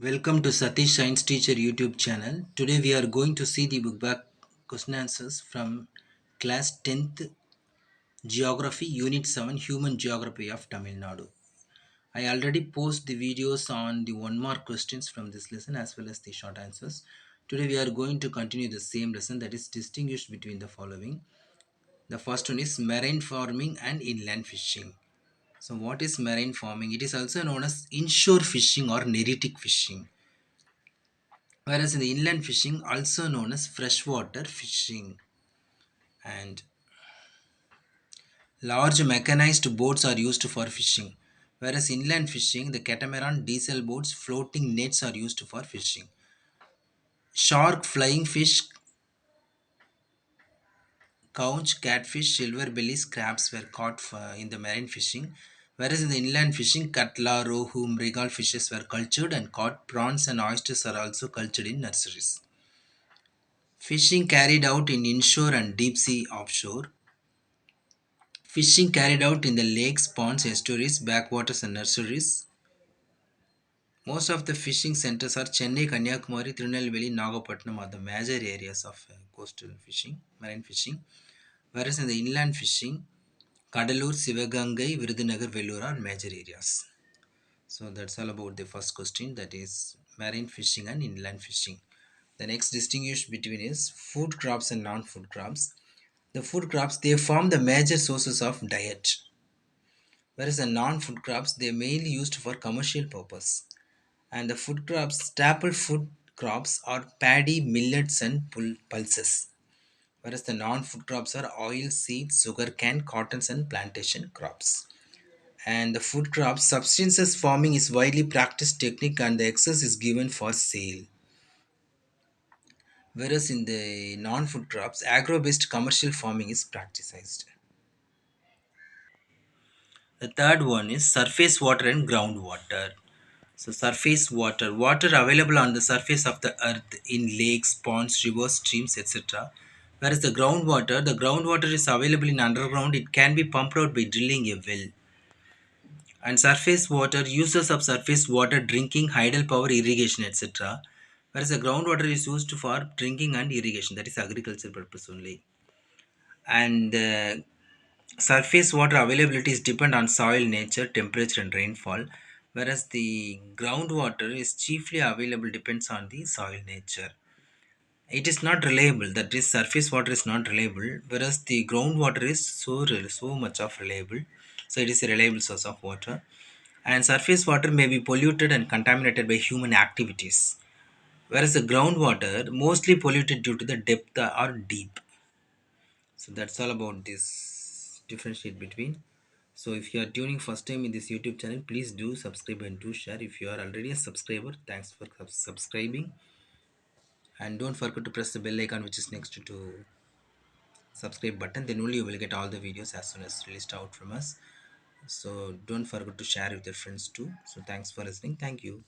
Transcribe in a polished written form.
Welcome to Satish Science Teacher YouTube channel. Today we are going to see the book back question answers from class 10th Geography Unit 7 Human Geography of Tamil Nadu. I already post the videos on the one mark questions from this lesson as well as the short answers. Today we are going to continue the same lesson, that is distinguished between the following. The first one is marine farming and inland fishing. So what is marine farming? It is also known as inshore fishing or neritic fishing. Whereas in the inland fishing, also known as freshwater fishing, and large mechanized boats are used for fishing. Whereas inland fishing, the catamaran, diesel boats, floating nets are used for fishing. Shark, flying fish, conch, catfish, silver bellies, crabs were caught in the marine fishing. Whereas in the inland fishing, katla, rohu, mrigal fishes were cultured and caught. Prawns and oysters are also cultured in nurseries. Fishing carried out in inshore and deep sea offshore. Fishing carried out in the lakes, ponds, estuaries, backwaters, and nurseries. Most of the fishing centers are Chennai, Kanyakumari, Tirunelveli, Nagapattinam are the major areas of coastal fishing, marine fishing. Whereas in the inland fishing, Kadalur, Sivagangai, Virudunagar, Vellore are major areas. So that's all about the first question, that is marine fishing and inland fishing. The next distinguish between is food crops and non-food crops. The food crops, they form the major sources of diet, whereas the non-food crops they are mainly used for commercial purpose. And the food crops, staple food crops are paddy, millets, and pulses, whereas the non-food crops are oil seeds, sugarcane, cottons, and plantation crops. And the food crops, substances farming is widely practiced technique and the excess is given for sale. Whereas in the non-food crops, agro-based commercial farming is practiced. The third one is surface water and groundwater. So surface water, water available on the surface of the earth in lakes, ponds, rivers, streams, etc. Whereas the groundwater is available in underground. It can be pumped out by drilling a well. And surface water, uses of surface water, drinking, hydel power, irrigation, etc. Whereas the groundwater is used for drinking and irrigation, that is agriculture purpose only. And surface water availability is depend on soil nature, temperature, and rainfall, whereas the groundwater is chiefly available depends on the soil nature. It is not reliable, that is surface water is not reliable, whereas the groundwater is so much of reliable. So it is a reliable source of water. And surface water may be polluted and contaminated by human activities, whereas the groundwater mostly polluted due to the depth or deep. So that's all about this differentiate between. So if you are tuning first time in this YouTube channel, please do subscribe and do share. If you are already a subscriber, thanks for subscribing. And don't forget to press the bell icon which is next to subscribe button. Then only you will get all the videos as soon as released out from us. So don't forget to share with your friends too. So thanks for listening. Thank you.